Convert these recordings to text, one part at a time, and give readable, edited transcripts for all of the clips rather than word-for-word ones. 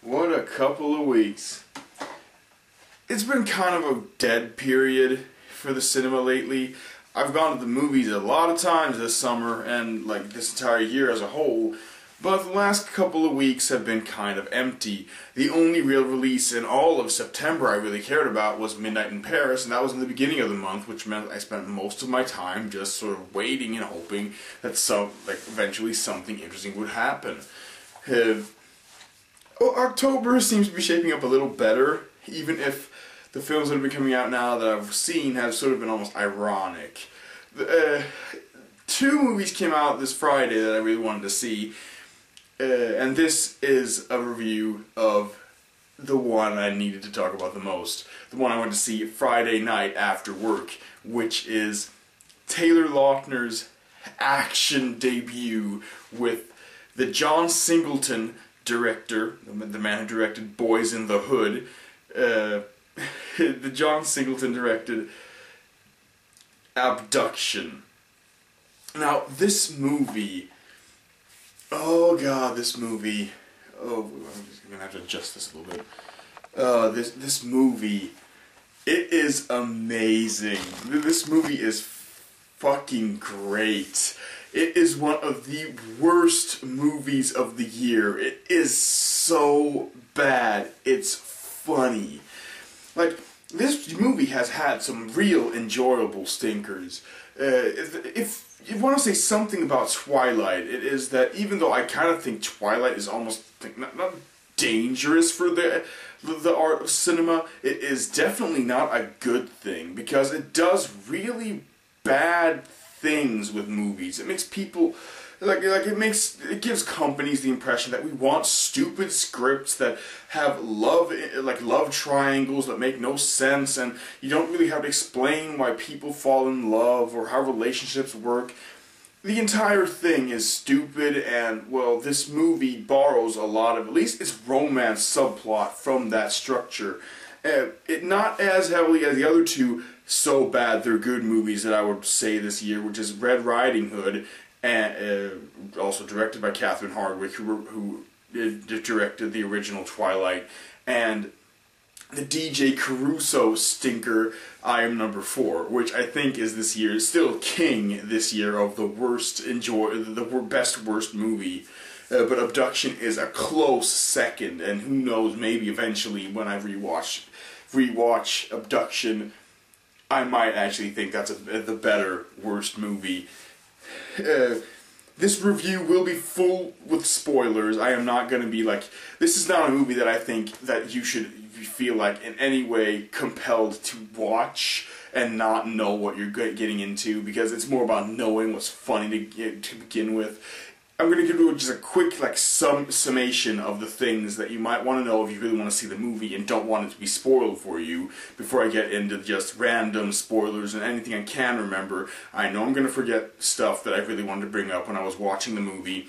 What a couple of weeks. It's been kind of a dead period for the cinema lately. I've gone to the movies a lot of times this summer and like this entire year as a whole, but the last couple of weeks have been kind of empty. The only real release in all of September I really cared about was Midnight in Paris, and that was in the beginning of the month, which meant I spent most of my time just sort of waiting and hoping that eventually something interesting would happen. October seems to be shaping up a little better, even if the films that have been coming out now that I've seen have sort of been almost ironic. Two movies came out this Friday that I really wanted to see, and this is a review of the one I needed to talk about the most. The one I went to see Friday night after work, which is Taylor Lautner's action debut with the John Singleton director, the man who directed Boys in the Hood. The John Singleton directed Abduction. Now, this movie, oh god, this movie, I'm just gonna have to adjust this a little bit. This movie, it is amazing. This movie is fucking great. It is one of the worst movies of the year. It is so bad. It's funny. Like, this movie has had some real enjoyable stinkers. If you want to say something about Twilight, it is that even though I kind of think Twilight is almost not dangerous for the art of cinema, it is definitely not a good thing, because it does really bad things with movies. It makes people it gives companies the impression that we want stupid scripts that have love triangles that make no sense, and you don't really have to explain why people fall in love or how relationships work. The entire thing is stupid, and well, this movie borrows a lot of, at least its romance subplot, from that structure. It not as heavily as the other two so bad they're good movies that I would say this year, which is Red Riding Hood, and also directed by Catherine Hardwicke, who directed the original Twilight, and the DJ Caruso stinker I Am Number 4, which I think is this year's still king this year of the best worst movie. But Abduction is a close second, and who knows, maybe eventually when I rewatch Abduction, I might actually think that's the better worst movie. This review will be full with spoilers. I am not going to be like, this is not a movie that I think that you should feel like in any way compelled to watch and not know what you're getting into, because it's more about knowing what's funny to begin with. I'm going to give you just a quick summation of the things that you might want to know if you really want to see the movie and don't want it to be spoiled for you, before I get into just random spoilers and anything I can remember. I know I'm going to forget stuff that I really wanted to bring up when I was watching the movie.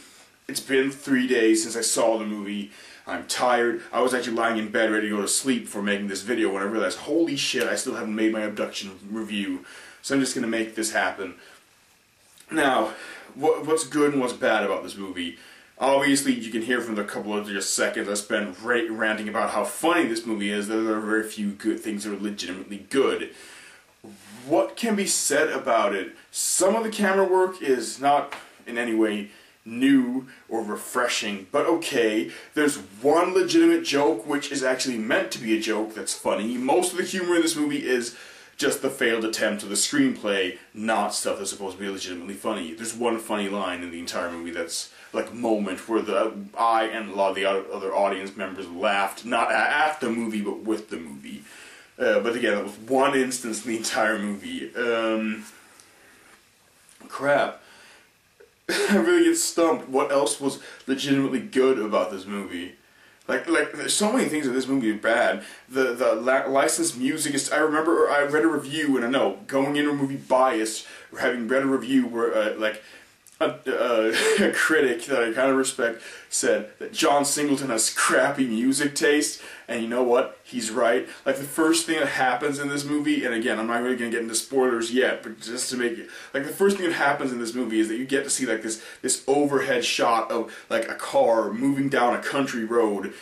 It's been 3 days since I saw the movie. I'm tired. I was actually lying in bed ready to go to sleep before making this video when I realized, holy shit, I still haven't made my Abduction review. So I'm just going to make this happen. Now, what's good and what's bad about this movie? Obviously, you can hear from the couple of just seconds I spent ranting about how funny this movie is that there are very few good things that are legitimately good. What can be said about it? Some of the camera work is not in any way new or refreshing, but okay. There's one legitimate joke which is actually meant to be a joke that's funny. Most of the humor in this movie is just the failed attempt of the screenplay, not stuff that's supposed to be legitimately funny. There's one funny line in the entire movie that's like a moment where I and a lot of the other audience members laughed, not at the movie, but with the movie. But again, that was one instance in the entire movie. Crap. I really get stumped. What else was legitimately good about this movie? Like, there's so many things in this movie are bad. The licensed music is. I remember I read a review, and I know, going into a movie biased, or having read a review where a critic that I kind of respect said that John Singleton has crappy music taste, and you know what? He's right. Like, the first thing that happens in this movie, and again, I'm not really going to get into spoilers yet, but just to make it, like, the first thing that happens in this movie is that you get to see, like, this overhead shot of, like, a car moving down a country road,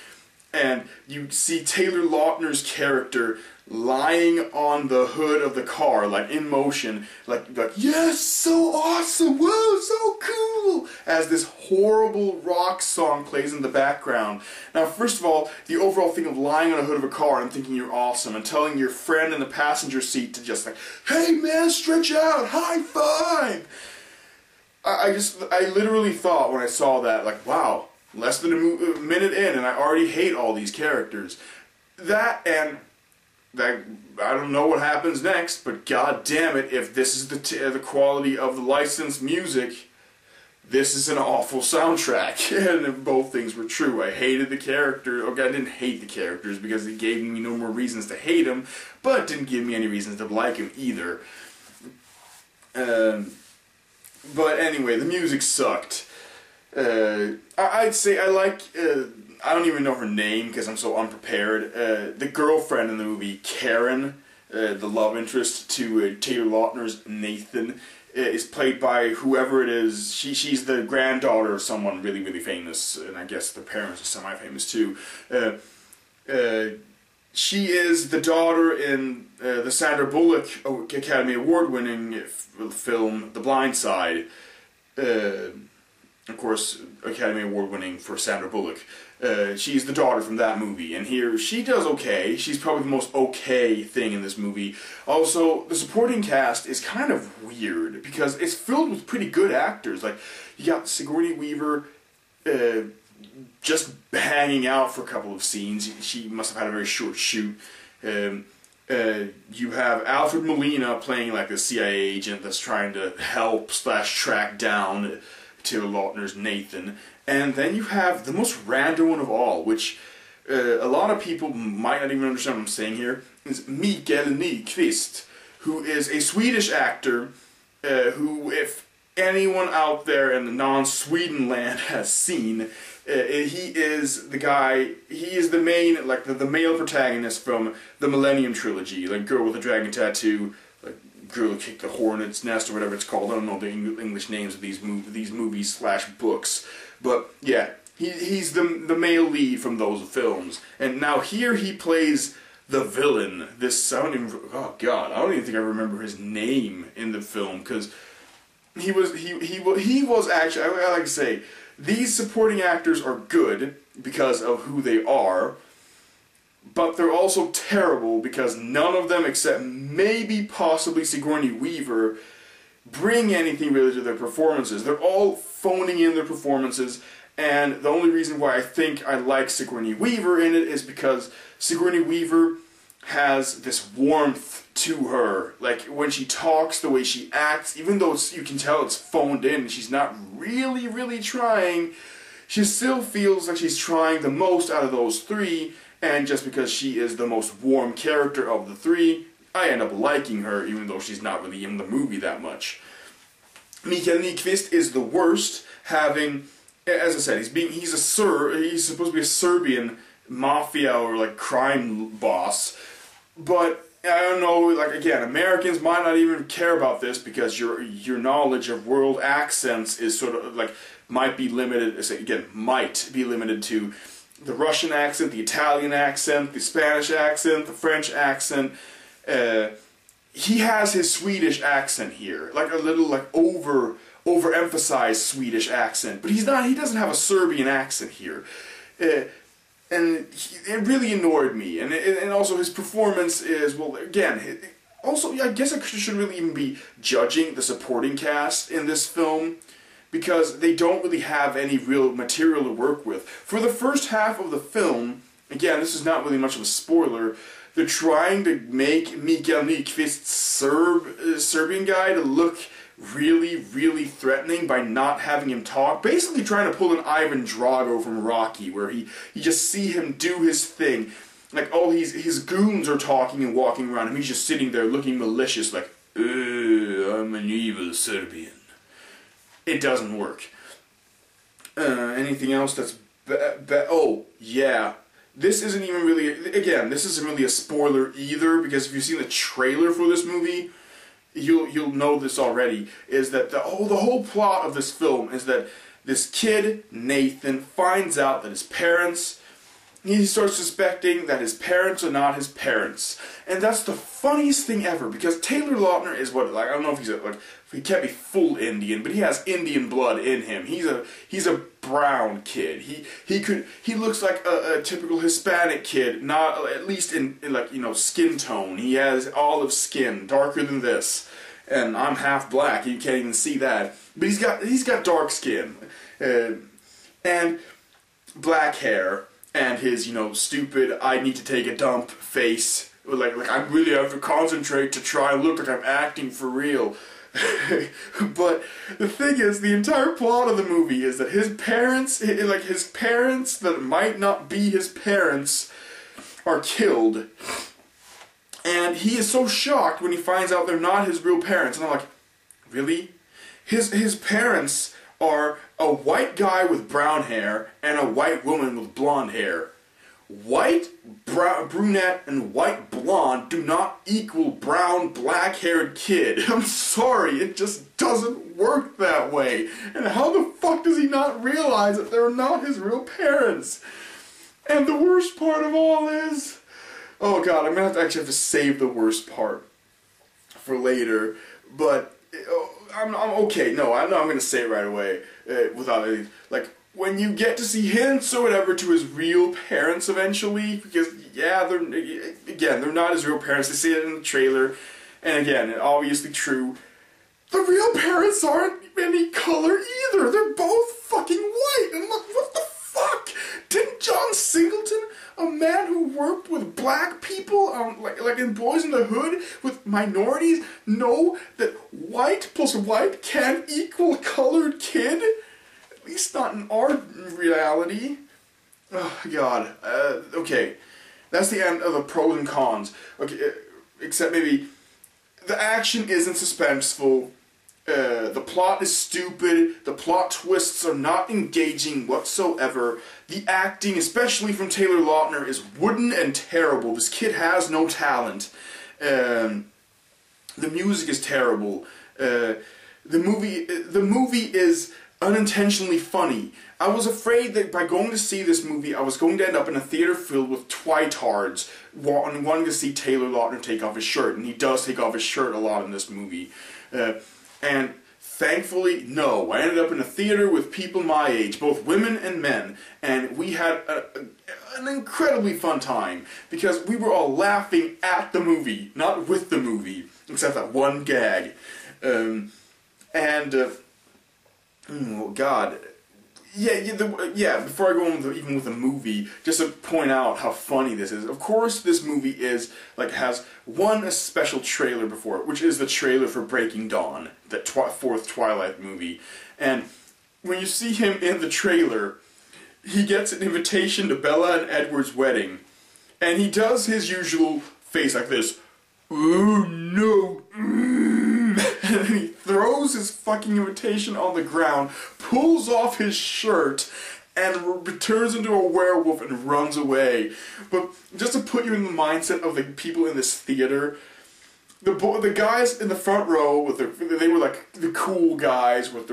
and you see Taylor Lautner's character lying on the hood of the car, like in motion, like yes, so awesome, whoa, so cool, as this horrible rock song plays in the background. Now, first of all, the overall thing of lying on the hood of a car and thinking you're awesome and telling your friend in the passenger seat to just like, hey man, stretch out, high five. I literally thought when I saw that, like, wow, less than a minute in and I already hate all these characters. That I don't know what happens next, but god damn it, if this is the quality of the licensed music, this is an awful soundtrack. And if both things were true, I hated the character. Okay, I didn't hate the characters because it gave me no more reasons to hate them, but it didn't give me any reasons to like him either. But anyway, the music sucked. I'd say I like, I don't even know her name because I'm so unprepared. The girlfriend in the movie, Karen, the love interest to Taylor Lautner's Nathan, is played by whoever it is. She's the granddaughter of someone really, really famous, and I guess their parents are semi-famous too. She is the daughter in the Sandra Bullock Academy Award-winning film, The Blind Side. Of course, Academy Award-winning for Sandra Bullock. She's the daughter from that movie, and here she does okay. She's probably the most okay thing in this movie. Also, the supporting cast is kind of weird because it's filled with pretty good actors. Like, you got Sigourney Weaver just hanging out for a couple of scenes. She must have had a very short shoot. You have Alfred Molina playing like the CIA agent that's trying to help/track down Taylor Lautner's Nathan. And then you have the most random one of all, which a lot of people might not even understand what I'm saying here, is Mikael Nyqvist, who is a Swedish actor who, if anyone out there in the non-Sweden land has seen, he is the guy, he is the main, like the male protagonist from the Millennium Trilogy, like Girl with a Dragon Tattoo, like Girl Who Kicked the Hornet's Nest, or whatever it's called. I don't know the English names of these movies/books, but yeah, he's the male lead from those films. And now here he plays the villain. Oh god, I don't even think I remember his name in the film, because he was actually, I like to say, these supporting actors are good because of who they are, but they're also terrible because none of them, except maybe possibly Sigourney Weaver, bring anything really to their performances. They're all phoning in their performances, and the only reason why I think I like Sigourney Weaver in it is because Sigourney Weaver has this warmth to her. Like, when she talks, the way she acts, even though you can tell it's phoned in, she's not really trying, she still feels like she's trying the most out of those three, and just because she is the most warm character of the three, I end up liking her, even though she's not really in the movie that much. Mikael Nyqvist is the worst, having, as I said, he's supposed to be a Serbian mafia or like crime boss, but I don't know, like, again, Americans might not even care about this because your knowledge of world accents is sort of like, might be limited to the Russian accent, the Italian accent, the Spanish accent, the French accent. He has his Swedish accent here, like a little like overemphasized Swedish accent, but he doesn't have a Serbian accent here. And it really annoyed me, and also his performance is, well, again, also, I guess I shouldn't really even be judging the supporting cast in this film, because they don't really have any real material to work with. For the first half of the film, again, this is not really much of a spoiler, they're trying to make Mikael Nyqvist's Serbian guy to look really threatening by not having him talk. Basically trying to pull an Ivan Drago from Rocky, where you just see him do his thing. Like, all his goons are talking and walking around him, he's just sitting there looking malicious, like, I'm an evil Serbian. It doesn't work. Anything else that's oh, yeah. This isn't even really, again, this isn't really a spoiler either, because if you've seen the trailer for this movie, you'll know this already, is that the whole plot of this film is that this kid, Nathan, finds out that his parents he starts suspecting that his parents are not his parents. And that's the funniest thing ever, because Taylor Lautner is what, like, I don't know if he's like, he can't be full Indian, but he has Indian blood in him. He's a brown kid. He looks like a typical Hispanic kid, not, at least in like, you know, skin tone. He has olive skin, darker than this. And I'm half black, you can't even see that. But he's got dark skin. And black hair. And his, you know, stupid, I need to take a dump face. Like I really have to concentrate to try and look like I'm acting for real. But the thing is, the entire plot of the movie is that his parents that might not be his parents are killed. And he is so shocked when he finds out they're not his real parents. And I'm like, really? His parents are a white guy with brown hair and a white woman with blonde hair. White, brunette, and white blonde do not equal brown, black-haired kid. I'm sorry, it just doesn't work that way. And how the fuck does he not realize that they're not his real parents? And the worst part of all is... Oh god, I'm gonna actually have to save the worst part for later. But... I'm okay. No, I'm gonna say it right away without any, like, when you get to see hints or whatever to his real parents eventually, because yeah, they're not his real parents. They say it in the trailer, and again, obviously true. The real parents aren't any color either. They're both fucking white. And look, what the fuck? Didn't John Singleton, a man who worked with black people, like in Boys in the Hood, with minorities, know that white plus white can't equal colored kid? At least not in our reality. Oh, God. Okay. That's the end of the pros and cons. Okay, except maybe the action isn't suspenseful. The plot is stupid, the plot twists are not engaging whatsoever, the acting, especially from Taylor Lautner, is wooden and terrible. This kid has no talent. The music is terrible. The movie is unintentionally funny. I was afraid that by going to see this movie, I was going to end up in a theater filled with twitards wanting to see Taylor Lautner take off his shirt, and he does take off his shirt a lot in this movie. And thankfully, no. I ended up in a theater with people my age, both women and men, and we had an incredibly fun time, because we were all laughing at the movie, not with the movie, except that one gag. Oh God. Yeah, before I go on even with the movie, just to point out how funny this is. Of course, this movie has one special trailer before it, which is the trailer for Breaking Dawn, that fourth Twilight movie. And when you see him in the trailer, he gets an invitation to Bella and Edward's wedding, and he does his usual face like this. Oh no. And he throws his fucking invitation on the ground, pulls off his shirt, and turns into a werewolf and runs away. But just to put you in the mindset of the people in this theater, the guys in the front row they were like the cool guys with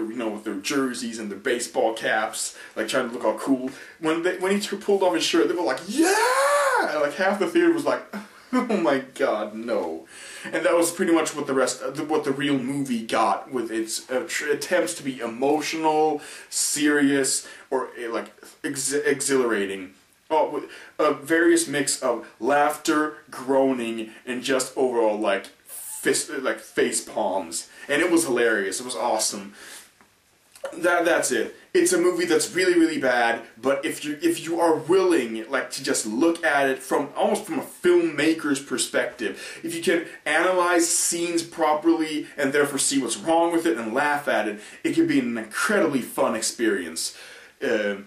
their jerseys and their baseball caps, like trying to look all cool. When he pulled off his shirt, they were like, yeah! And like half the theater was like, oh my god, no. And that was pretty much what the real movie got, with its attempts to be emotional, serious, or like exhilarating. With a various mix of laughter, groaning, and just overall like face palms. And it was hilarious. It was awesome. That's it. It's a movie that's really, really bad, but if you are willing, like, to just look at it almost from a filmmaker's perspective, if you can analyze scenes properly and therefore see what's wrong with it and laugh at it, it can be an incredibly fun experience. I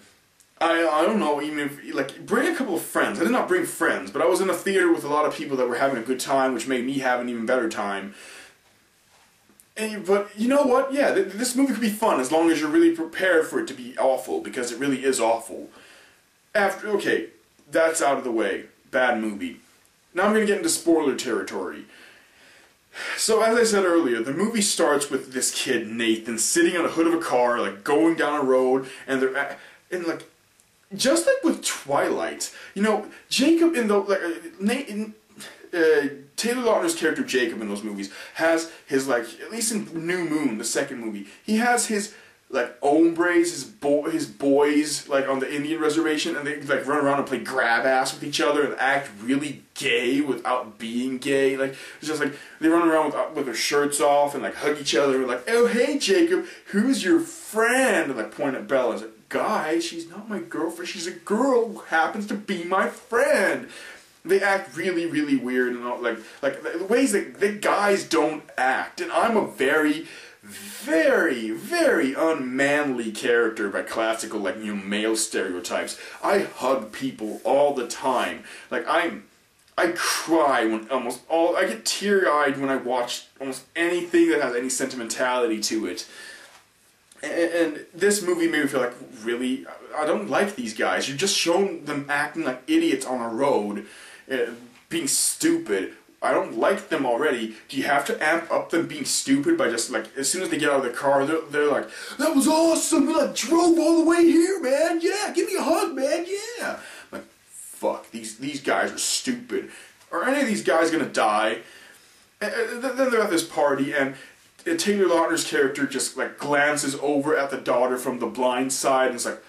don't know, even if, like, bring a couple of friends. I did not bring friends, but I was in a theater with a lot of people that were having a good time, which made me have an even better time. But you know what? Yeah, this movie could be fun as long as you're really prepared for it to be awful, because it really is awful. Okay, that's out of the way. Bad movie. Now I'm going to get into spoiler territory. So as I said earlier, the movie starts with this kid, Nathan, sitting on the hood of a car, like going down a road, and just like with Twilight, you know, Jacob in the Taylor Lautner's character Jacob in those movies has his, like, at least in New Moon, the second movie, he has his, like, hombres, his boys, like, on the Indian reservation, and they, like, run around and play grab ass with each other and act really gay without being gay. Like, it's just like, they run around with their shirts off and, like, hug each other and, like, oh, hey, Jacob, who's your friend? And, like, point at Bella. It's like, guy, she's not my girlfriend, she's a girl who happens to be my friend. They act really, really weird, and all, like the ways that guys don't act. And I'm a very, very, very unmanly character by classical, like, you know, male stereotypes. I hug people all the time. Like, I cry when I get teary-eyed when I watch almost anything that has any sentimentality to it. And this movie made me feel like, really, I don't like these guys. You've just shown them acting like idiots on a road, being stupid. I don't like them already. Do you have to amp up them being stupid by just, like, as soon as they get out of the car, they're like, that was awesome, we, like, drove all the way here, man, yeah, give me a hug, man, yeah. I'm like, fuck, these guys are stupid. Are any of these guys gonna die? And then they're at this party, and Taylor Lautner's character just, like, glances over at the daughter from the blind side, and it's like,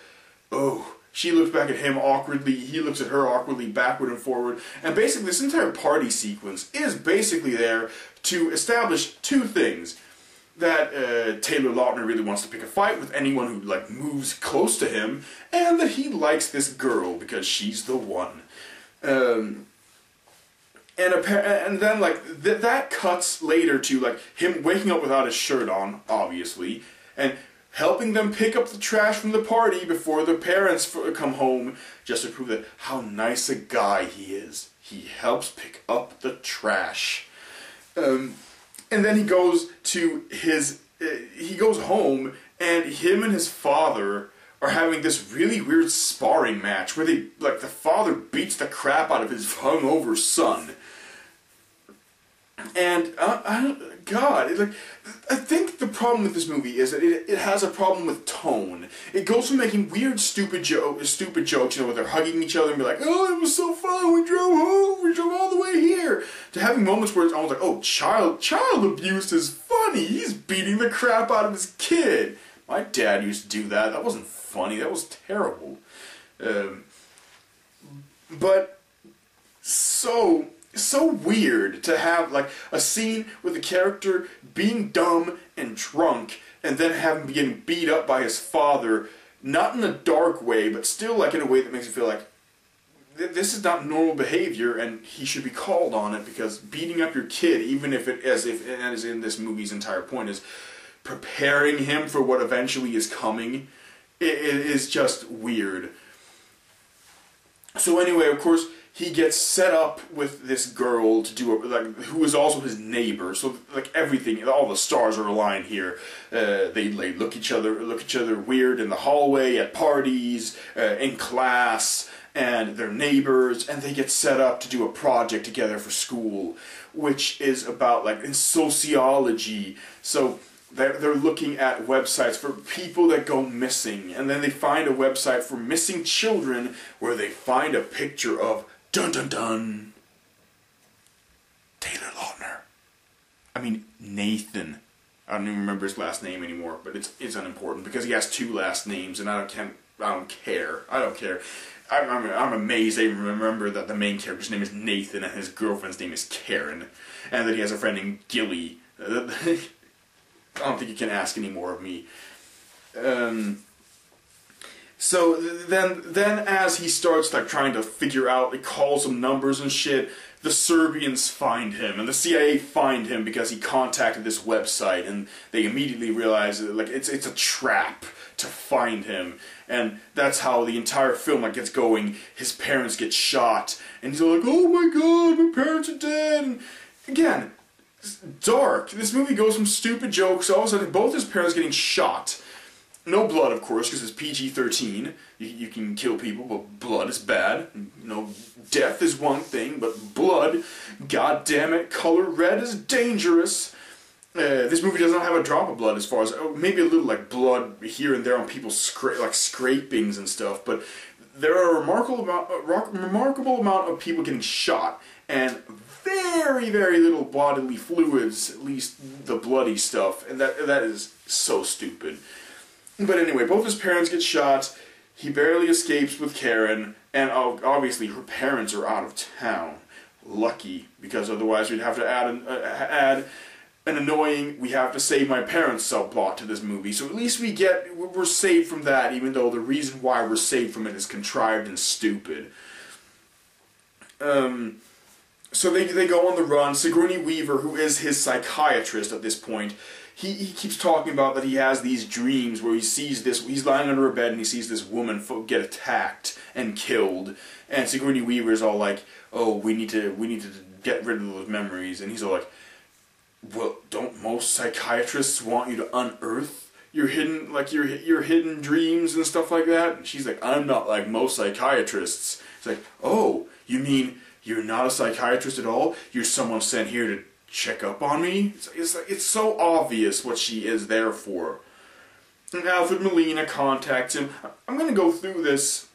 oh. She looks back at him awkwardly, he looks at her awkwardly, backward and forward. And basically, this entire party sequence is basically there to establish two things. That Taylor Lautner really wants to pick a fight with anyone who, like, moves close to him, and that he likes this girl because she's the one. And then, like, that cuts later to, like, him waking up without his shirt on, obviously, and helping them pick up the trash from the party before their parents come home, just to prove that how nice a guy he is. He helps pick up the trash. And then he goes to he goes home, and him and his father are having this really weird sparring match where the father beats the crap out of his hungover son. And I think the problem with this movie is that it has a problem with tone. It goes from making weird, stupid jokes, you know, where they're hugging each other and be like, oh, it was so fun, we drove home, we drove all the way here, to having moments where it's almost like, oh, child abuse is funny, he's beating the crap out of his kid. My dad used to do that. That wasn't funny, that was terrible. But so weird to have, like, a scene with the character being dumb and drunk, and then have him getting beat up by his father, not in a dark way, but still, like, in a way that makes you feel like this is not normal behavior, and he should be called on it, because beating up your kid, even if it, as in this movie's entire point, is preparing him for what eventually is coming, it is just weird. So anyway, of course, he gets set up with this girl to do who is also his neighbor. So, like, everything, all the stars are aligned here. They look at each other weird in the hallway, at parties, in class, and they're neighbors, and they get set up to do a project together for school, which is about, like, in sociology. So they're looking at websites for people that go missing, and then they find a website for missing children where they find a picture of dun dun dun Taylor Lautner. I mean, Nathan. I don't even remember his last name anymore, but it's unimportant because he has two last names, and I don't care. I'm amazed they remember that the main character's name is Nathan and his girlfriend's name is Karen, and that he has a friend named Gilly. I don't think you can ask any more of me. So then as he starts, like, trying to figure out, he calls some numbers and shit, the Serbians find him, and the CIA find him because he contacted this website, and they immediately realize that, like, it's a trap to find him, and that's how the entire film, like, gets going. His parents get shot, and he's all like, oh my god, my parents are dead, and again, it's dark. This movie goes from stupid jokes, all of a sudden both his parents getting shot. No blood, of course, because it's PG-13. You can kill people, but blood is bad. You know, death is one thing, but blood, god damn it, color red is dangerous. This movie does not have a drop of blood, as far as maybe a little, like, blood here and there on people's scrapings and stuff, but there are a remarkable amount of people getting shot, and very, very little bodily fluids, at least the bloody stuff, and that is so stupid. But anyway, both his parents get shot, he barely escapes with Karen, and obviously her parents are out of town. Lucky, because otherwise we'd have to add an annoying "we have to save my parents" subplot to this movie. So at least we're saved from that, even though the reason why we're saved from it is contrived and stupid. So they go on the run. Sigourney Weaver, who is his psychiatrist at this point, he keeps talking about that he has these dreams where he sees this, he's lying under a bed and he sees this woman get attacked and killed, and Sigourney Weaver is all like, "Oh, we need to get rid of those memories," and he's all like, "Well, don't most psychiatrists want you to unearth your hidden, your hidden dreams and stuff like that?" And she's like, "I'm not like most psychiatrists." It's like, "Oh, you mean you're not a psychiatrist at all? You're someone sent here to check up on me?" It's so obvious what she is there for. And Alfred Molina contacts him. I'm going to go through this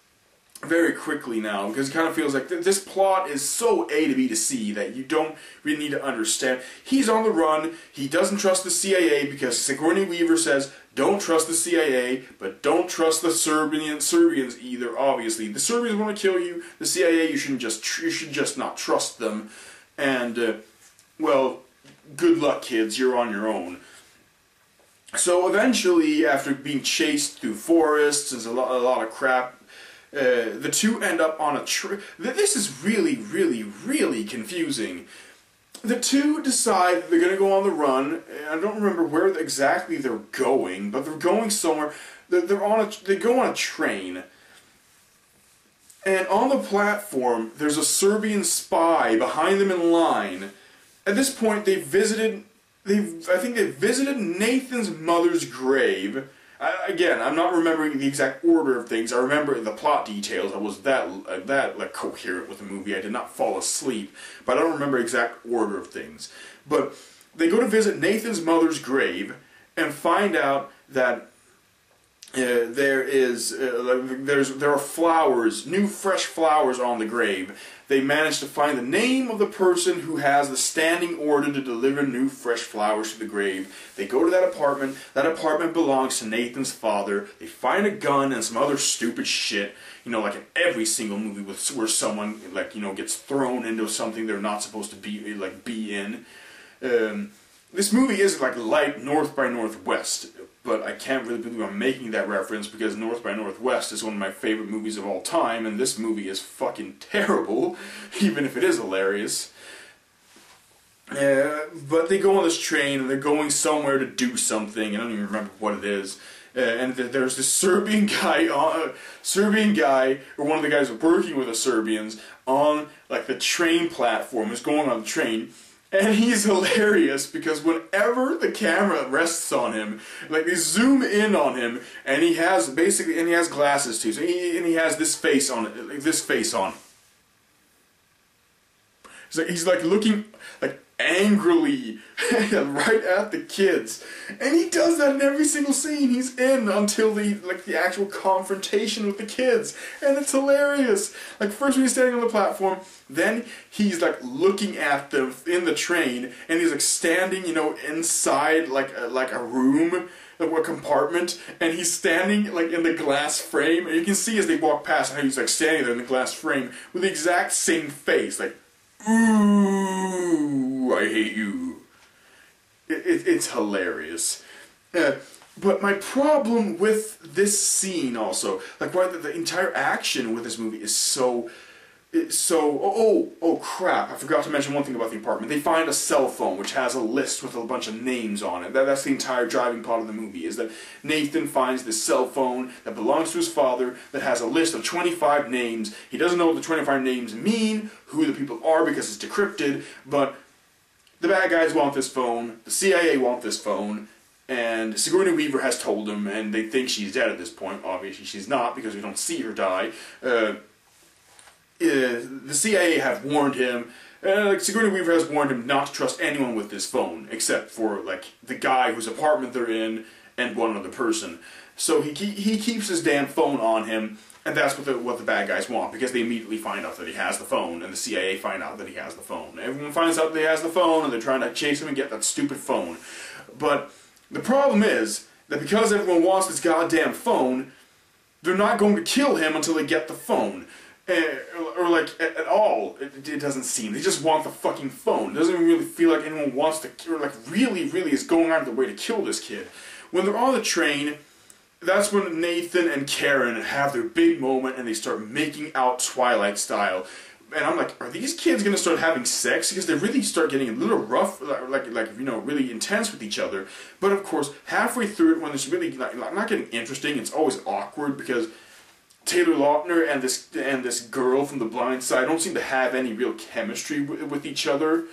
very quickly now, because it kind of feels like this plot is so A to B to C that you don't really need to understand. He's on the run, he doesn't trust the CIA because Sigourney Weaver says, "Don't trust the CIA, but don't trust the Serbians either, obviously. The Serbians want to kill you, the CIA, you should just not trust them, and, well, good luck, kids, you're on your own." So eventually, after being chased through forests and a lot of crap, the two end up on a trip. This is really, really, really confusing. The two decide they're going to go on the run. I don't remember where exactly they're going, but they're going somewhere. They go on a train, and on the platform there's a Serbian spy behind them in line. At this point, I think they visited Nathan's mother's grave. Again, I'm not remembering the exact order of things. I remember the plot details. I was that coherent with the movie. I did not fall asleep, but I don't remember exact order of things. But they go to visit Nathan's mother's grave and find out that there are flowers, new fresh flowers on the grave. They managed to find the name of the person who has the standing order to deliver new fresh flowers to the grave. They go to that apartment. That apartment belongs to Nathan's father. They find a gun and some other stupid shit. You know, like in every single movie where someone, gets thrown into something they're not supposed to be in. This movie is like North by Northwest, but I can't really believe I'm making that reference because North by Northwest is one of my favorite movies of all time, and this movie is fucking terrible, even if it is hilarious. But they go on this train, and they're going somewhere to do something. I don't even remember what it is. And there's this Serbian guy, or one of the guys working with the Serbians, on the train platform, is going on the train. And he's hilarious because whenever the camera rests on him, they zoom in on him, and he has glasses too, so he has this face on it, He's looking angrily right at the kids, and he does that in every single scene he's in until the actual confrontation with the kids, and it's hilarious. First when he's standing on the platform, then he's looking at them in the train, and he's standing inside a room, a compartment, and he's standing in the glass frame, and you can see as they walk past how he's standing there in the glass frame with the exact same face, "Ooh, I hate you." It's hilarious. But my problem with this scene also, why the entire action with this movie is so... Oh crap, I forgot to mention one thing about the apartment. They find a cell phone which has a list with a bunch of names on it. That's the entire driving plot of the movie, is that Nathan finds this cell phone that belongs to his father that has a list of 25 names. He doesn't know what the 25 names mean, who the people are because it's decrypted, but the bad guys want this phone, the CIA want this phone, and Sigourney Weaver has told them, and they think she's dead at this point. Obviously she's not because we don't see her die. The CIA have warned him, Sigourney Weaver has warned him not to trust anyone with this phone, except for, the guy whose apartment they're in, and one other person. So he keeps his damn phone on him, and that's what the bad guys want, because they immediately find out that he has the phone, and the CIA find out that he has the phone. Everyone finds out that he has the phone, and they're trying to chase him and get that stupid phone. But the problem is that because everyone wants this goddamn phone, they're not going to kill him until they get the phone. Or like, at all, it doesn't seem. They just want the fucking phone. It doesn't even really feel like anyone wants to, or like really is going out of the way to kill this kid. When they're on the train, that's when Nathan and Karen have their big moment and they start making out Twilight style. And I'm like, are these kids gonna start having sex? Because they really start getting a little rough, like you know, really intense with each other. But of course, halfway through it, when it's really not getting interesting, it's always awkward because Taylor Lautner and this girl from The Blind Side don't seem to have any real chemistry with each other.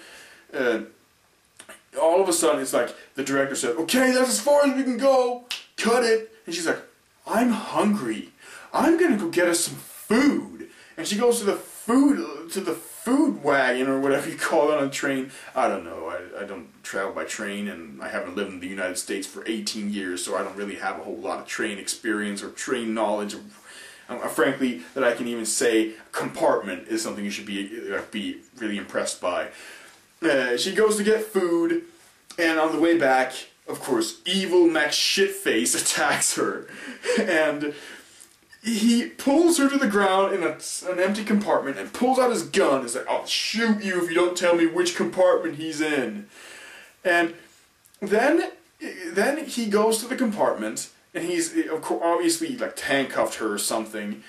All of a sudden, it's like the director said, "Okay, that's as far as we can go. Cut it." And she's like, "I'm hungry. I'm gonna go get us some food." And she goes to the food wagon or whatever you call it on a train. I don't know. I don't travel by train, and I haven't lived in the United States for 18 years, so I don't really have a whole lot of train experience or train knowledge. Frankly, that I can even say compartment is something you should be really impressed by. She goes to get food, and on the way back, of course, evil Max Shitface attacks her, and he pulls her to the ground in an empty compartment and pulls out his gun. He's like, "I'll shoot you if you don't tell me which compartment he's in." And then he goes to the compartment, and he's obviously like handcuffed her or something.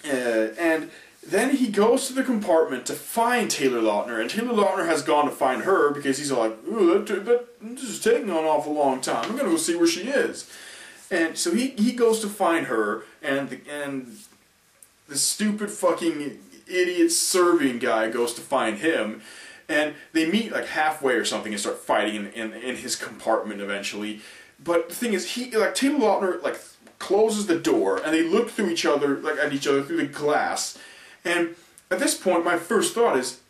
And then he goes to the compartment to find Taylor Lautner, and Taylor Lautner has gone to find her because he's all like, "Ooh, this is taking an awful long time. I'm gonna go see where she is." And so he goes to find her, and the stupid fucking idiot Serbian guy goes to find him, and they meet like halfway or something and start fighting in his compartment eventually. But the thing is, Taylor Lautner like closes the door, and they look through each other at each other through the glass. And at this point, my first thought is,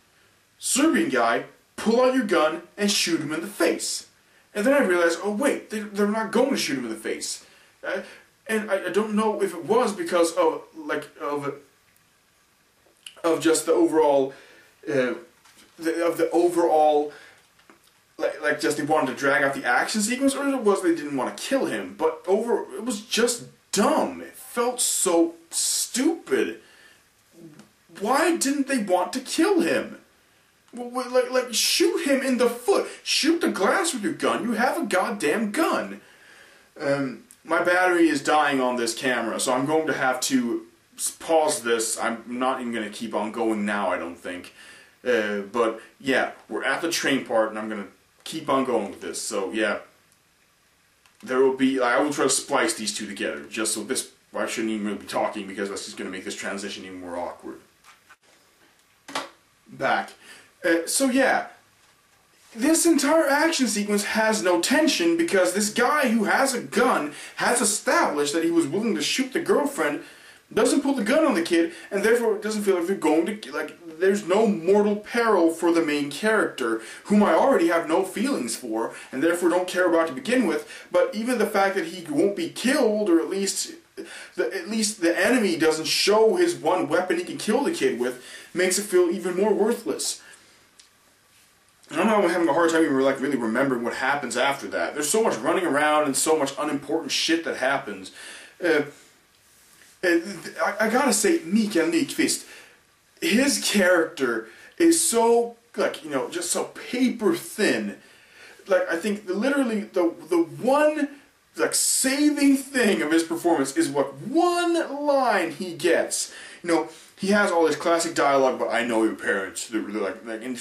Serbian guy, pull out your gun and shoot him in the face. And then I realized, oh wait, they're not going to shoot him in the face. And I don't know if it was because of just the overall just they wanted to drag out the action sequence, or it was they didn't want to kill him. But it was just dumb. It felt so stupid. Why didn't they want to kill him? Like shoot him in the foot. Shoot the glass with your gun. You have a goddamn gun. My battery is dying on this camera, so I'm going to have to pause this. I'm not even going to keep on going now, I don't think. But yeah, we're at the train part, and I'm going to keep on going with this. So yeah, there will be. I will try to splice these two together, just so this. I shouldn't even really be talking because that's just going to make this transition even more awkward. Back. So yeah, this entire action sequence has no tension because this guy who has a gun has established that he was willing to shoot the girlfriend, doesn't pull the gun on the kid, and therefore it doesn't feel like they're going to, there's no mortal peril for the main character, whom I already have no feelings for, and therefore don't care about to begin with. But even the fact that he won't be killed, or at least the enemy doesn't show his one weapon he can kill the kid with, makes it feel even more worthless. And I'm not having a hard time even really remembering what happens after that. There's so much running around and so much unimportant shit that happens. I gotta say, Mikael Nyqvist, his character is so, just so paper thin. I think literally the one, saving thing of his performance is what one line he gets. He has all this classic dialogue, but I know your parents. And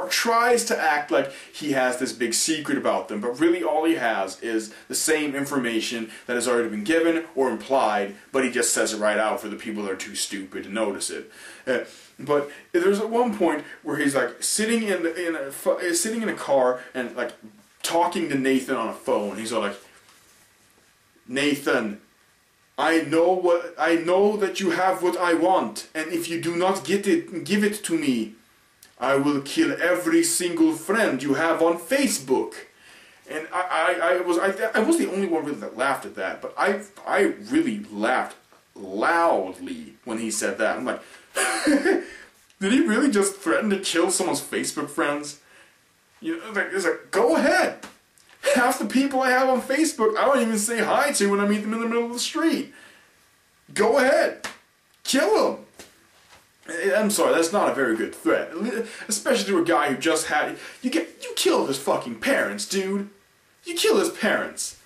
tries to act like he has this big secret about them, but really all he has is the same information that has already been given or implied, but he just says it right out for the people that are too stupid to notice it. But there's at one point where he's sitting in a car and talking to Nathan on a phone. He's all like, "Nathan, I know that you have what I want, and if you do not give it to me, I will kill every single friend you have on Facebook." And I was the only one really that laughed at that, but I really laughed loudly when he said that. I'm like, did he really just threaten to kill someone's Facebook friends? You know, it's like, go ahead. Half the people I have on Facebook, I don't even say hi to when I meet them in the middle of the street. Go ahead. Kill them. I'm sorry, that's not a very good threat. Especially to a guy who just had... You killed his fucking parents, dude. You kill his parents.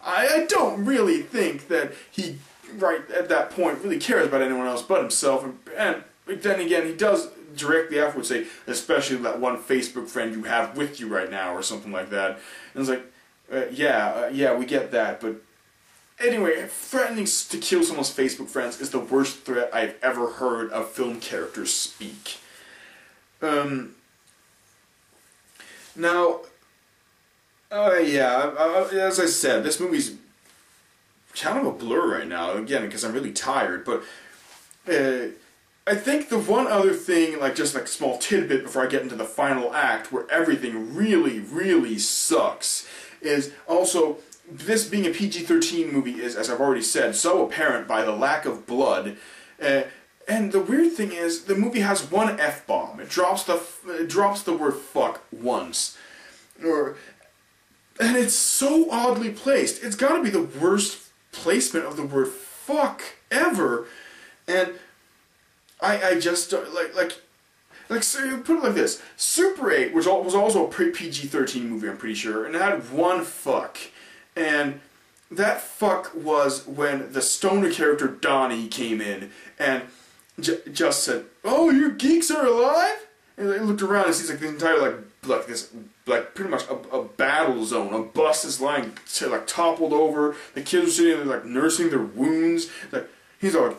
I don't really think that he, right at that point, really cares about anyone else but himself. And then again, he does directly afterwards say, especially that one Facebook friend you have with you right now, or something like that. And it's like, yeah, we get that, but anyway, threatening to kill someone's Facebook friends is the worst threat I've ever heard a film character speak. Now, as I said, this movie's kind of a blur right now, again, because I'm really tired, but I think the one other thing, just like a small tidbit before I get into the final act, where everything really, really sucks, is also, this being a PG-13 movie is, as I've already said, so apparent by the lack of blood. And the weird thing is, the movie has one F-bomb. It drops the word fuck once. And it's so oddly placed. It's got to be the worst placement of the word fuck ever. And I just, so put it like this. Super 8 was also a PG-13 movie, I'm pretty sure, and it had one fuck. And that fuck was when the stoner character Donnie came in and just said, "Oh, you geeks are alive?" And they looked around and sees the entire pretty much a battle zone. A bus is lying toppled over. The kids are sitting there nursing their wounds. He's like,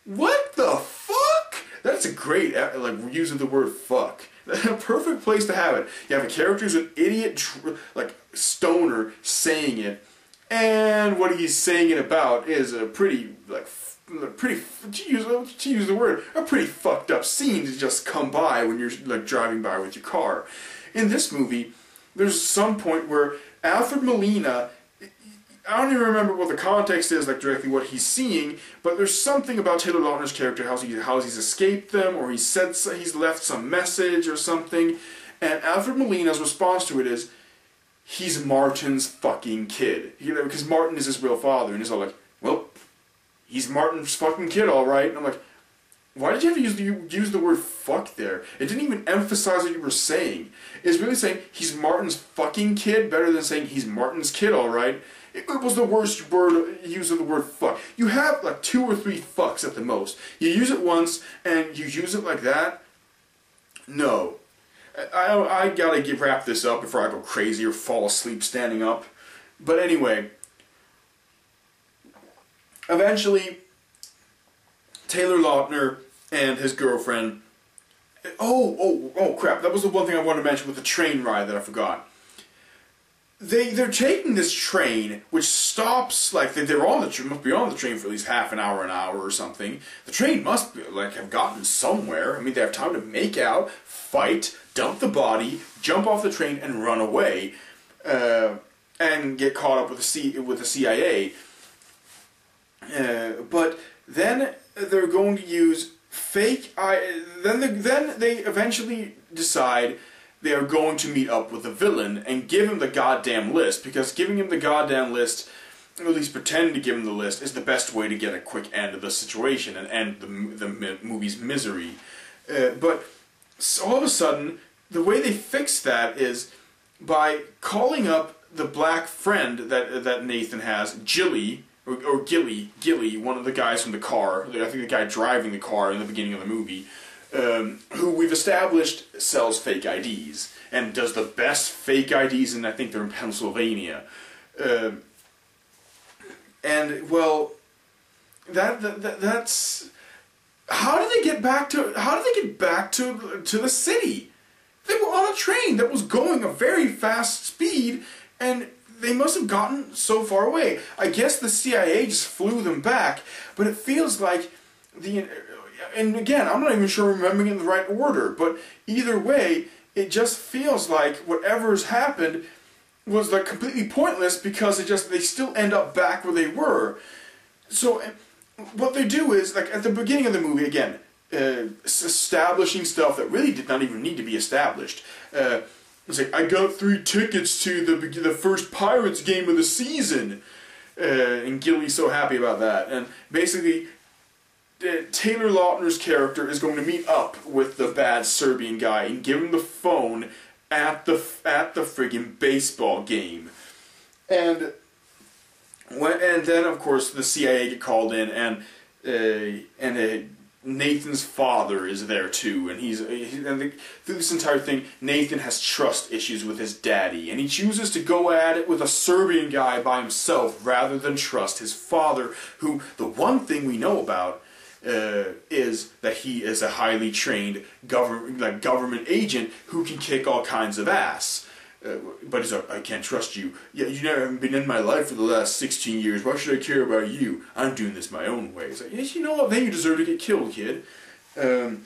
"What the fuck?" That's a great use of the word fuck. A perfect place to have it. You have a character who's an idiot, stoner saying it, and what he's saying it about is a pretty to use the word, a pretty fucked up scene to just come by when you're driving by with your car. In this movie, there's some point where Alfred Molina, I don't even remember what the context is, directly what he's seeing, but there's something about Taylor Lautner's character, how he's escaped them, or he's left some message or something, and Alfred Molina's response to it is, he's Martin's fucking kid. Because Martin is his real father, and he's all like, well, he's Martin's fucking kid, alright. And I'm like, why did you have to use the word fuck there? It didn't even emphasize what you were saying. It's really saying, he's Martin's fucking kid, better than saying, he's Martin's kid, alright. It was the worst use of the word fuck. You have 2 or 3 fucks at the most. You use it once, and you use it like that? No. I gotta wrap this up before I go crazy or fall asleep standing up. But anyway, eventually, Taylor Lautner and his girlfriend... Oh crap, that was the one thing I wanted to mention with the train ride that I forgot. They're taking this train, which stops, they're on the must be on the train for at least half an hour or something. The train must be, have gotten somewhere. I mean, they have time to make out, fight, dump the body, jump off the train, and run away, and get caught up with the CIA. But then they're going to use fake. Then they eventually decide they are going to meet up with the villain and give him the goddamn list, because giving him the goddamn list, or at least pretending to give him the list, is the best way to get a quick end of the situation and end the movie's misery. But all of a sudden, the way they fix that is by calling up the black friend that Nathan has, Gilly, or Gilly, one of the guys from the car, I think the guy driving the car in the beginning of the movie, who we've established sells fake IDs, and does the best fake IDs, and I think they're in Pennsylvania. And, well, that's... How did they get back to the city? They were on a train that was going a very fast speed, and they must have gotten so far away. I guess the CIA just flew them back, but it feels like and again, I'm not even sure I'm remembering it in the right order, but either way, it just feels like whatever's happened, was like completely pointless because they still end up back where they were. So what they do is, like at the beginning of the movie, again, establishing stuff that really did not even need to be established. It's like, I got 3 tickets to the first Pirates game of the season, and Gilly's so happy about that. And basically, Taylor Lautner's character is going to meet up with the bad Serbian guy and give him the phone at the friggin' baseball game. And then of course the CIA get called in, and Nathan's father is there too, and through this entire thing, Nathan has trust issues with his daddy, and he chooses to go at it with a Serbian guy by himself rather than trust his father, who, the one thing we know about is that he is a highly trained government agent who can kick all kinds of ass. But he's like, I can't trust you. Yeah, you never haven't been in my life for the last 16 years. Why should I care about you? I'm doing this my own way. It's like, yes, you know what? Then you deserve to get killed, kid. But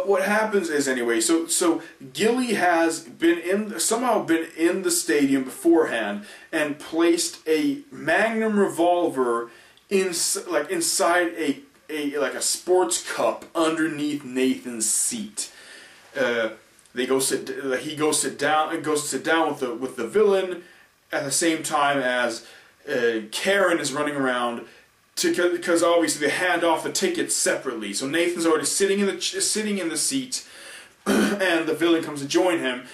what happens is, anyway, so Gilly has somehow been in the stadium beforehand and placed a Magnum revolver inside a sports cup underneath Nathan's seat. He goes sit down with the villain at the same time as Karen is running around because obviously they hand off the tickets separately. So Nathan's already sitting in the seat, and the villain comes to join him.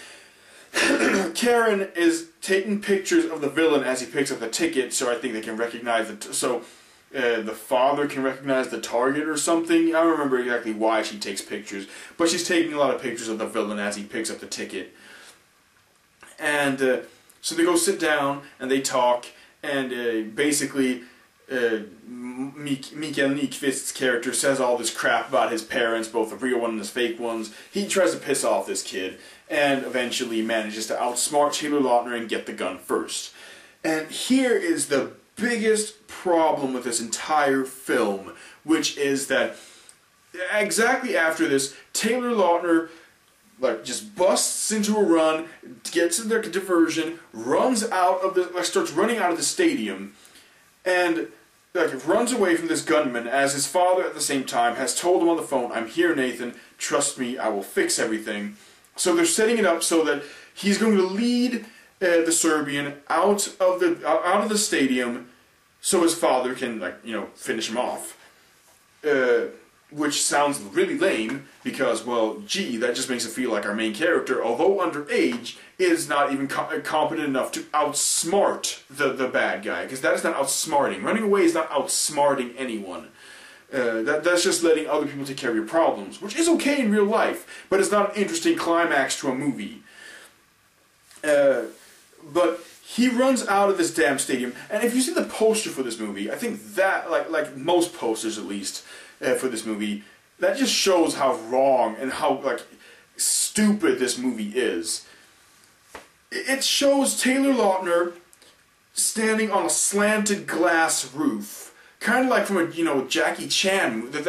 Karen is taking pictures of the villain as he picks up the ticket, so I think they can recognize it. So the father can recognize the target or something. I don't remember exactly why she takes pictures, but she's taking a lot of pictures of the villain as he picks up the ticket. And so they go sit down and they talk, and basically Mikael Nyqvist's character says all this crap about his parents, both the real one and his fake ones. He tries to piss off this kid, and eventually manages to outsmart Taylor Lautner and get the gun first. And here is the biggest problem with this entire film, which is that exactly after this, Taylor Lautner just busts into a run, gets in their diversion, starts running out of the stadium, and runs away from this gunman as his father at the same time has told him on the phone, I'm here, Nathan, trust me, I will fix everything. So they're setting it up so that he's going to lead the Serbian out of the stadium so his father can finish him off. Which sounds really lame because, well, gee, that just makes it feel like our main character, although underage, is not even competent enough to outsmart the bad guy, because that is not outsmarting. Running away is not outsmarting anyone. That's just letting other people take care of your problems, which is okay in real life, but it's not an interesting climax to a movie. But he runs out of this damn stadium, and if you see the poster for this movie, I think that, like most posters at least, for this movie, that just shows how wrong and how stupid this movie is. It shows Taylor Lautner standing on a slanted glass roof, kind of like from a Jackie Chan. I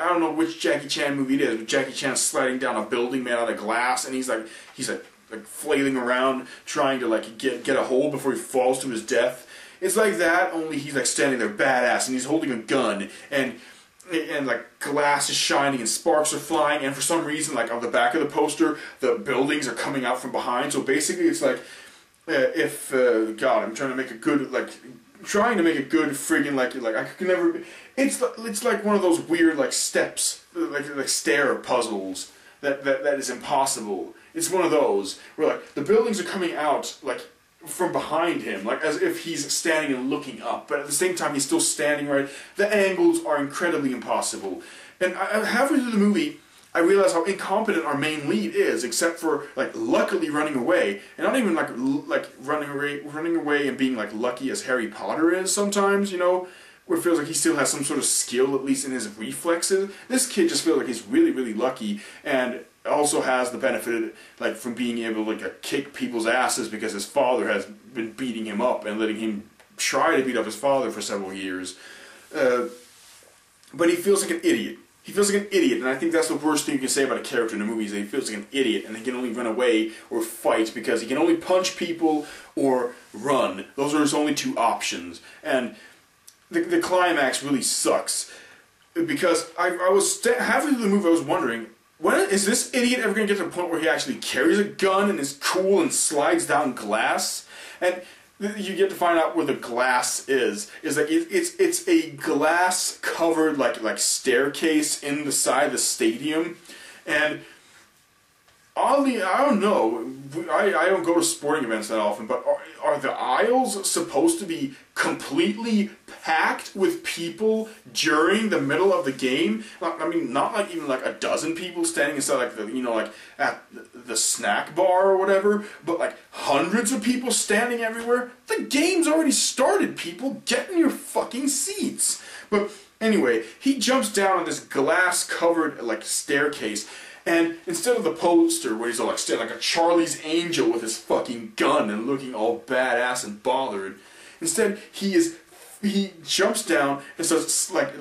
don't know which Jackie Chan movie it is, but Jackie Chan sliding down a building made out of glass, and he's flailing around trying to get a hold before he falls to his death. It's like that, only he's standing there badass and he's holding a gun, and glass is shining and sparks are flying, and for some reason on the back of the poster the buildings are coming out from behind. So basically it's God, I'm trying to make a good friggin' I could never. It's like one of those weird steps, like stair puzzles that is impossible. It's one of those where the buildings are coming out from behind him, as if he's standing and looking up, but at the same time he's still standing right. The angles are incredibly impossible. And halfway through the movie, I realize how incompetent our main lead is, except for luckily running away, and not even running away and being lucky as Harry Potter is sometimes, where it feels like he still has some sort of skill, at least in his reflexes. This kid just feels like he's really, really lucky, and also has the benefit from being able to kick people's asses because his father has been beating him up and letting him try to beat up his father for several years. But he feels like an idiot. he feels like an idiot, and I think that's the worst thing you can say about a character in a movie, is that he feels like an idiot, and he can only run away or fight because he can only punch people or run. Those are his only two options. And the climax really sucks, because I was halfway through the movie I was wondering, when is this idiot ever going to get to the point where he actually carries a gun and is cool and slides down glass? And you get to find out where the glass is that it's a glass covered like staircase in the side of the stadium. And oddly, I don't know, I don't go to sporting events that often, but are the aisles supposed to be completely packed with people during the middle of the game? I mean, not like even like a dozen people standing inside like the, you know, like at the snack bar or whatever, but like hundreds of people standing everywhere. The game's already started, people. Get in your fucking seats. But anyway, he jumps down on this glass covered like staircase, and instead of the poster where he's all like standing like a Charlie's Angel with his fucking gun and looking all badass and bothered, instead he jumps down and starts like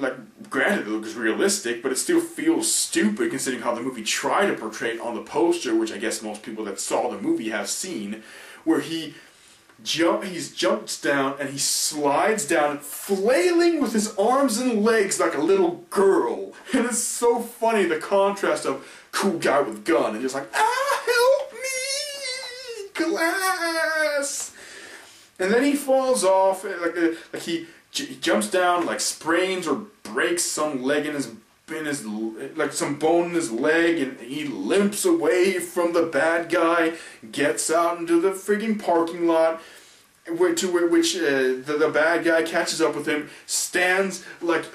granted it looks realistic, but it still feels stupid considering how the movie tried to portray it on the poster, which I guess most people that saw the movie have seen, where he jumps down and he slides down, flailing with his arms and legs like a little girl. And it's so funny, the contrast of cool guy with gun and just like, help me, glass. And then he falls off, like he jumps down, like sprains or breaks some leg in his like some bone in his leg, and he limps away from the bad guy, gets out into the friggin' parking lot, which the bad guy catches up with him, stands like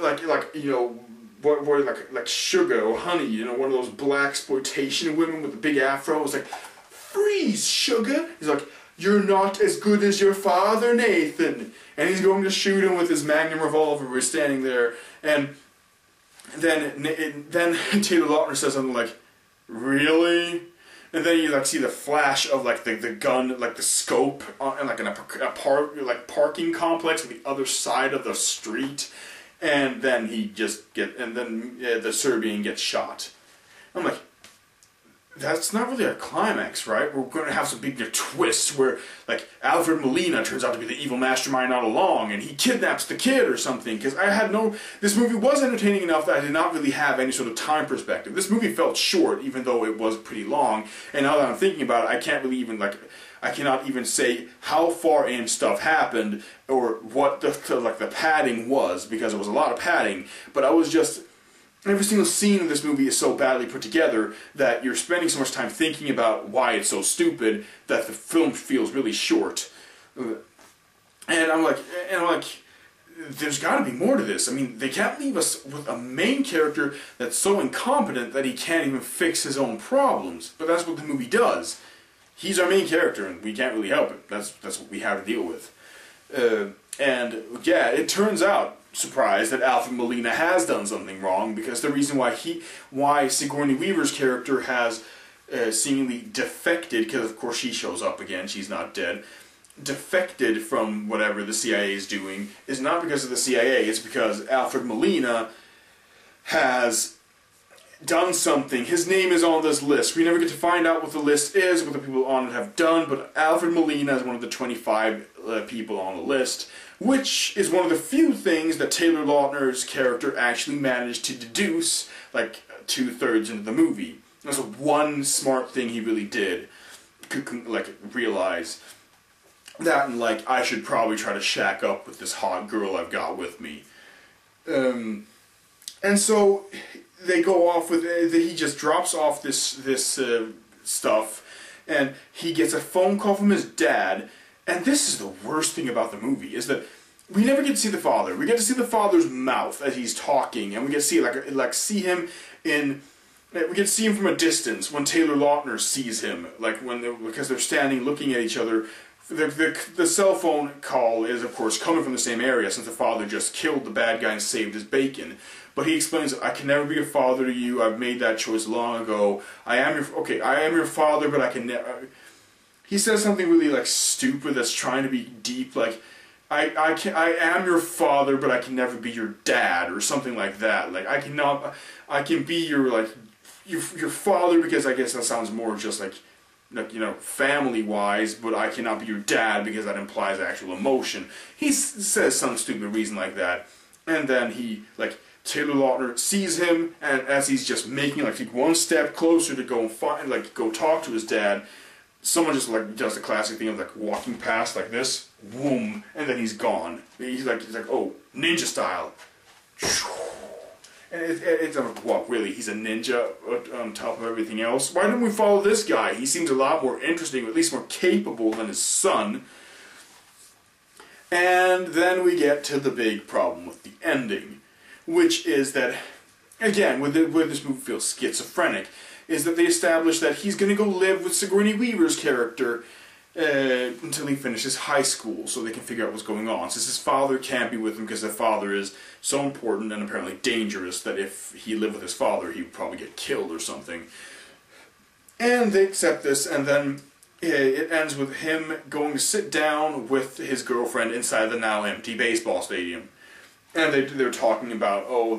you know, like Sugar or Honey, you know, one of those blaxploitation women with the big afro. It's like, freeze, Sugar. He's like, you're not as good as your father, Nathan. And he's going to shoot him with his Magnum revolver. We're standing there, and then Taylor Lautner says something like, really? And then you like see the flash of like the gun, like the scope, and like in a parking complex on the other side of the street, and then the Serbian gets shot. I'm like, that's not really a climax, right? We're going to have some big twist where, like, Alfred Molina turns out to be the evil mastermind all along, and he kidnaps the kid or something, because this movie was entertaining enough that I did not really have any sort of time perspective. This movie felt short, even though it was pretty long, and now that I'm thinking about it, I can't really even, like, I cannot even say how far in stuff happened, or what the padding was, because it was a lot of padding, but I was just... Every single scene of this movie is so badly put together that you're spending so much time thinking about why it's so stupid that the film feels really short. And I'm like, there's got to be more to this. I mean, they can't leave us with a main character that's so incompetent that he can't even fix his own problems. But that's what the movie does. He's our main character, and we can't really help it. That's what we have to deal with. And yeah, it turns out, surprised, that Alfred Molina has done something wrong, because the reason why Sigourney Weaver's character has seemingly defected, because of course she shows up again, she's not dead, defected from whatever the CIA is doing, is not because of the CIA, it's because Alfred Molina has done something. His name is on this list. We never get to find out what the list is, what the people on it have done, but Alfred Molina is one of the 25 people on the list, which is one of the few things that Taylor Lautner's character actually managed to deduce, like, 2/3 into the movie. That's one smart thing he really did, like, realize that, and, like, I should probably try to shack up with this hot girl I've got with me. And so they go off with, he just drops off this stuff, and he gets a phone call from his dad. And this is the worst thing about the movie, is that we never get to see the father. We get to see the father's mouth as he's talking, and we get to see we get to see him from a distance when Taylor Lautner sees him, like because they're standing looking at each other. The cell phone call is, of course, coming from the same area, since the father just killed the bad guy and saved his bacon. But he explains, I can never be a father to you. I've made that choice long ago. I am your father, but I can never... He says something really, like, stupid that's trying to be deep, like, I am your father, but I can never be your dad, or something like that. Like, I can be your, like, your father, because I guess that sounds more just like, you know, family-wise, but I cannot be your dad because that implies actual emotion. He says some stupid reason like that, and then he, like, Taylor Lautner sees him, and as he's just making, like, one step closer to go and find, like, go talk to his dad, someone just, like, does the classic thing of, like, walking past like this, whoom, and then he's gone. He's like, oh, ninja style. And it's like, well, really, he's a ninja on top of everything else. Why didn't we follow this guy? He seems a lot more interesting, or at least more capable than his son. And then we get to the big problem with the ending, which is that, again, where this movie feels schizophrenic, is that they establish that he's going to go live with Sigourney Weaver's character until he finishes high school, so they can figure out what's going on. Since his father can't be with him because their father is so important and apparently dangerous that if he lived with his father, he would probably get killed or something. And they accept this, and then it ends with him going to sit down with his girlfriend inside the now empty baseball stadium. And they're talking about, oh,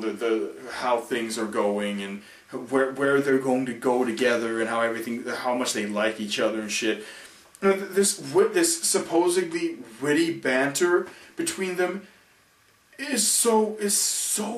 how things are going, and where they're going to go together, and how much they like each other and shit. And this supposedly witty banter between them is so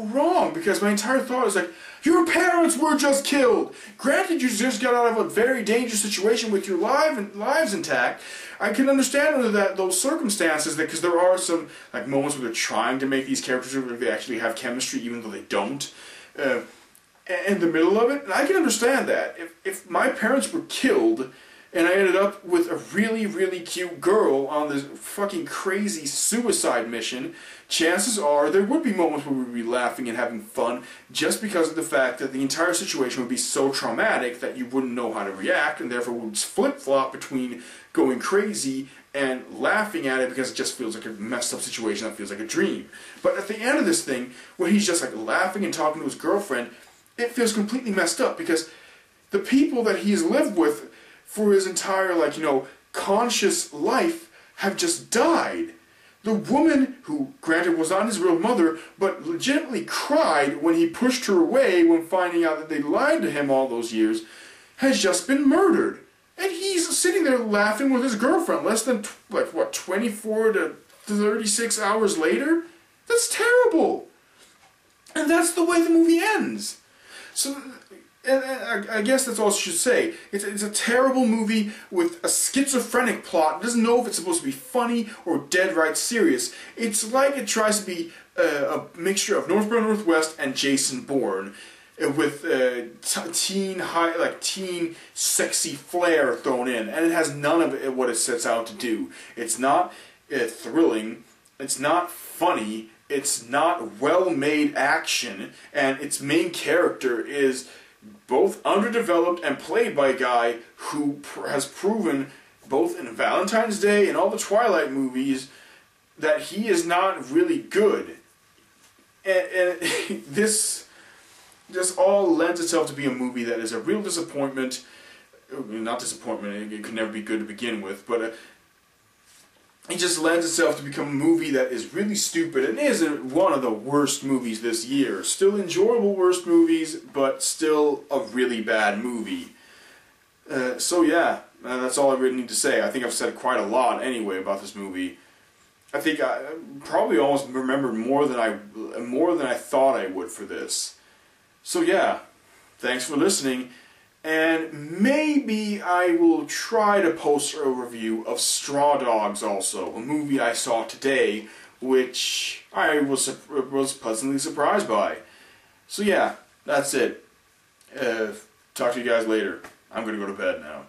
wrong, because my entire thought is like, your parents were just killed. Granted, you just got out of a very dangerous situation with your lives intact. I can understand under those circumstances, because there are some, like, moments where they're trying to make these characters where they actually have chemistry, even though they don't. In the middle of it, and I can understand that. If my parents were killed, and I ended up with a really, really cute girl on this fucking crazy suicide mission, chances are there would be moments where we'd be laughing and having fun, just because of the fact that the entire situation would be so traumatic that you wouldn't know how to react, and therefore would flip-flop between going crazy and laughing at it because it just feels like a messed up situation that feels like a dream. But at the end of this thing, where he's just like laughing and talking to his girlfriend, it feels completely messed up, because the people that he's lived with for his entire, like, you know, conscious life have just died. The woman who, granted, was not his real mother, but legitimately cried when he pushed her away when finding out that they lied to him all those years, has just been murdered. And he's sitting there laughing with his girlfriend less than, like, what, 24 to 36 hours later? That's terrible! And that's the way the movie ends. So, and I guess that's all I should say. It's a terrible movie with a schizophrenic plot. It doesn't know if it's supposed to be funny or dead right serious. It's like it tries to be a mixture of North by Northwest and Jason Bourne, with teen sexy flair thrown in, and it has none of it what it sets out to do. It's not thrilling. It's not funny. It's not well-made action, and its main character is both underdeveloped and played by a guy who has proven, both in Valentine's Day and all the Twilight movies, that he is not really good. And this just all lends itself to be a movie that is a real disappointment. Not disappointment, it could never be good to begin with, but it just lends itself to become a movie that is really stupid, and is one of the worst movies this year. Still enjoyable worst movies, but still a really bad movie. So yeah, that's all I really need to say. I think I've said quite a lot anyway about this movie. I think I probably almost remembered more than I thought I would for this. So yeah, thanks for listening. And maybe I will try to post a review of Straw Dogs also, a movie I saw today, which I was pleasantly surprised by. So yeah, that's it. Talk to you guys later. I'm going to go to bed now.